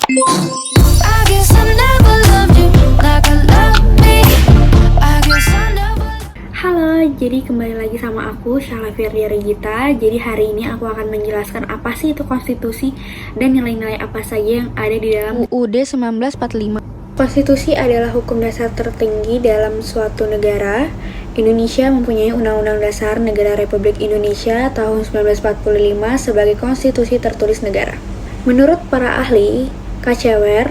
I guess I never loved you like I love me. I guess I never. Halo, jadi kembali lagi sama aku, Syahla Firdia Regita. Jadi hari ini aku akan menjelaskan apa sih itu konstitusi dan nilai-nilai apa saja yang ada di dalam UUD 1945. Konstitusi adalah hukum dasar tertinggi dalam suatu negara. Indonesia mempunyai Undang-Undang Dasar Negara Republik Indonesia tahun 1945 sebagai konstitusi tertulis negara. Menurut para ahli, KCWR,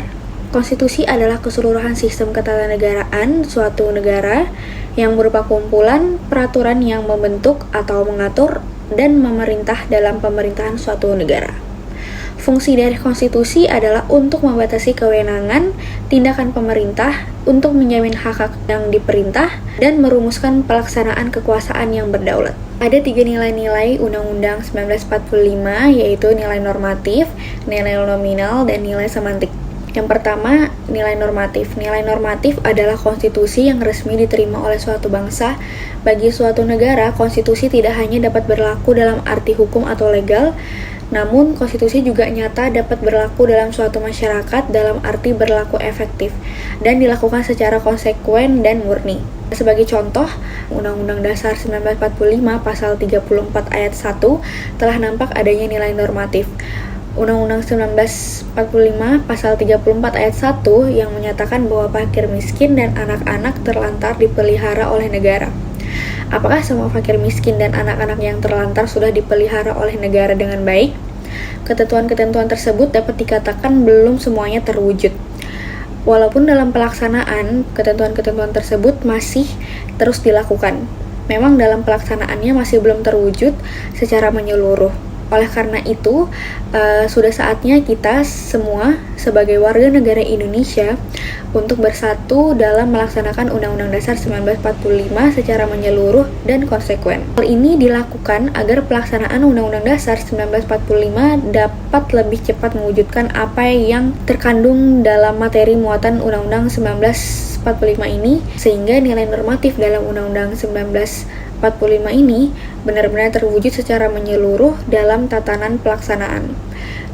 konstitusi adalah keseluruhan sistem ketatanegaraan suatu negara yang berupa kumpulan peraturan yang membentuk atau mengatur dan memerintah dalam pemerintahan suatu negara. Fungsi dari konstitusi adalah untuk membatasi kewenangan tindakan pemerintah, untuk menjamin hak-hak yang diperintah, dan merumuskan pelaksanaan kekuasaan yang berdaulat. Ada 3 nilai-nilai Undang-Undang 1945, yaitu nilai normatif, nilai nominal, dan nilai semantik. Yang pertama, nilai normatif. Nilai normatif adalah konstitusi yang resmi diterima oleh suatu bangsa. Bagi suatu negara, konstitusi tidak hanya dapat berlaku dalam arti hukum atau legal, namun, konstitusi juga nyata dapat berlaku dalam suatu masyarakat dalam arti berlaku efektif dan dilakukan secara konsekuen dan murni. Sebagai contoh, Undang-Undang Dasar 1945 Pasal 34 Ayat 1 telah nampak adanya nilai normatif. Undang-Undang 1945 Pasal 34 Ayat 1 yang menyatakan bahwa fakir miskin dan anak-anak terlantar dipelihara oleh negara. Apakah semua fakir miskin dan anak-anak yang terlantar sudah dipelihara oleh negara dengan baik? Ketentuan-ketentuan tersebut dapat dikatakan belum semuanya terwujud. Walaupun dalam pelaksanaan, ketentuan-ketentuan tersebut masih terus dilakukan. Memang dalam pelaksanaannya masih belum terwujud secara menyeluruh. Oleh karena itu, sudah saatnya kita semua sebagai warga negara Indonesia untuk bersatu dalam melaksanakan Undang-Undang Dasar 1945 secara menyeluruh dan konsekuen. Hal ini dilakukan agar pelaksanaan Undang-Undang Dasar 1945 dapat lebih cepat mewujudkan apa yang terkandung dalam materi muatan Undang-Undang 1945 ini, sehingga nilai normatif dalam Undang-Undang 1945 ini benar-benar terwujud secara menyeluruh dalam tatanan pelaksanaan.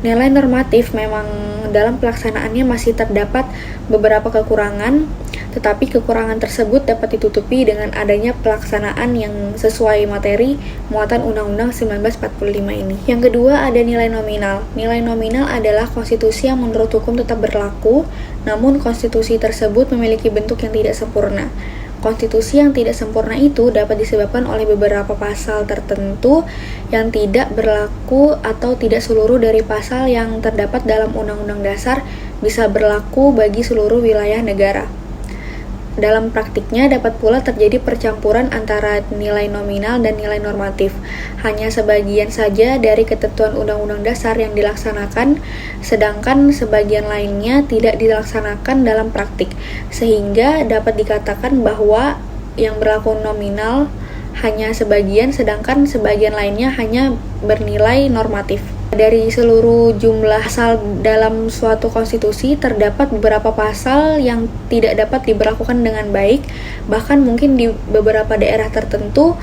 Nilai normatif memang dalam pelaksanaannya masih terdapat beberapa kekurangan, tetapi kekurangan tersebut dapat ditutupi dengan adanya pelaksanaan yang sesuai materi muatan Undang-Undang 1945 ini. Yang kedua, ada nilai nominal. Nilai nominal adalah konstitusi yang menurut hukum tetap berlaku, namun konstitusi tersebut memiliki bentuk yang tidak sempurna. Konstitusi yang tidak sempurna itu dapat disebabkan oleh beberapa pasal tertentu yang tidak berlaku atau tidak seluruh dari pasal yang terdapat dalam Undang-Undang Dasar bisa berlaku bagi seluruh wilayah negara. Dalam praktiknya dapat pula terjadi percampuran antara nilai nominal dan nilai normatif. Hanya sebagian saja dari ketentuan Undang-Undang Dasar yang dilaksanakan, sedangkan sebagian lainnya tidak dilaksanakan dalam praktik, sehingga dapat dikatakan bahwa yang berlaku nominal hanya sebagian, sedangkan sebagian lainnya hanya bernilai normatif. Dari seluruh jumlah pasal dalam suatu konstitusi, terdapat beberapa pasal yang tidak dapat diberlakukan dengan baik, bahkan mungkin di beberapa daerah tertentu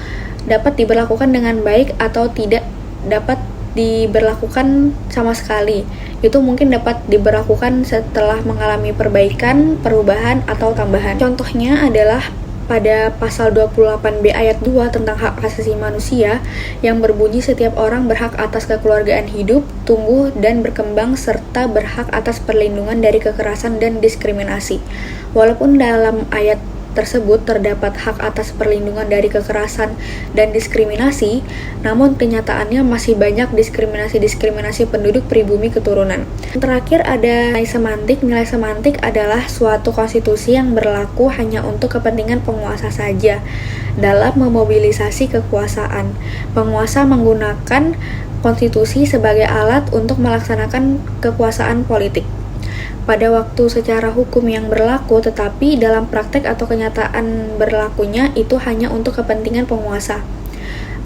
dapat diberlakukan dengan baik atau tidak dapat diberlakukan sama sekali. Itu mungkin dapat diberlakukan setelah mengalami perbaikan, perubahan, atau tambahan. Contohnya adalah pada pasal 28B ayat 2 tentang hak asasi manusia yang berbunyi setiap orang berhak atas kekeluargaan hidup, tumbuh, dan berkembang serta berhak atas perlindungan dari kekerasan dan diskriminasi. Walaupun dalam ayat tersebut terdapat hak atas perlindungan dari kekerasan dan diskriminasi, namun kenyataannya masih banyak diskriminasi penduduk pribumi keturunan. Terakhir ada nilai semantik. Nilai semantik adalah suatu konstitusi yang berlaku hanya untuk kepentingan penguasa saja dalam memobilisasi kekuasaan. Penguasa menggunakan konstitusi sebagai alat untuk melaksanakan kekuasaan politik pada waktu secara hukum yang berlaku, tetapi dalam praktek atau kenyataan berlakunya itu hanya untuk kepentingan penguasa.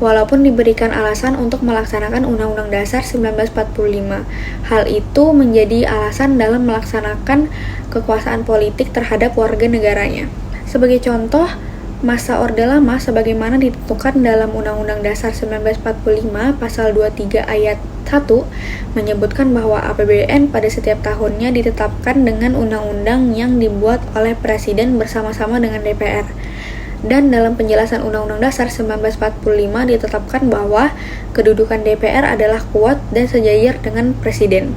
Walaupun diberikan alasan untuk melaksanakan Undang-Undang Dasar 1945, hal itu menjadi alasan dalam melaksanakan kekuasaan politik terhadap warga negaranya. Sebagai contoh, masa Orde Lama sebagaimana ditentukan dalam Undang-Undang Dasar 1945 Pasal 23 Ayat 1 menyebutkan bahwa APBN pada setiap tahunnya ditetapkan dengan undang-undang yang dibuat oleh Presiden bersama-sama dengan DPR. Dan dalam penjelasan Undang-Undang Dasar 1945 ditetapkan bahwa kedudukan DPR adalah kuat dan sejajar dengan Presiden.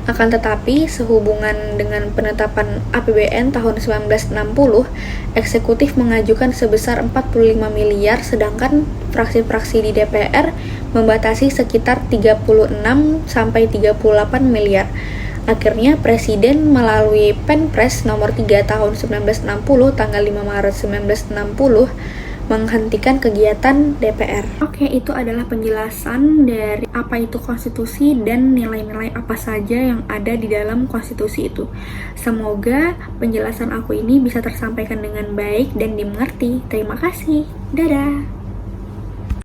Akan tetapi, sehubungan dengan penetapan APBN tahun 1960, eksekutif mengajukan sebesar 45 miliar, sedangkan fraksi-fraksi di DPR membatasi sekitar 36 sampai 38 miliar. Akhirnya, Presiden melalui Penpres nomor 3 tahun 1960, tanggal 5 Maret 1960, menghentikan kegiatan DPR. Oke, itu adalah penjelasan dari apa itu konstitusi dan nilai-nilai apa saja yang ada di dalam konstitusi itu. Semoga penjelasan aku ini bisa tersampaikan dengan baik dan dimengerti. Terima kasih. Dadah.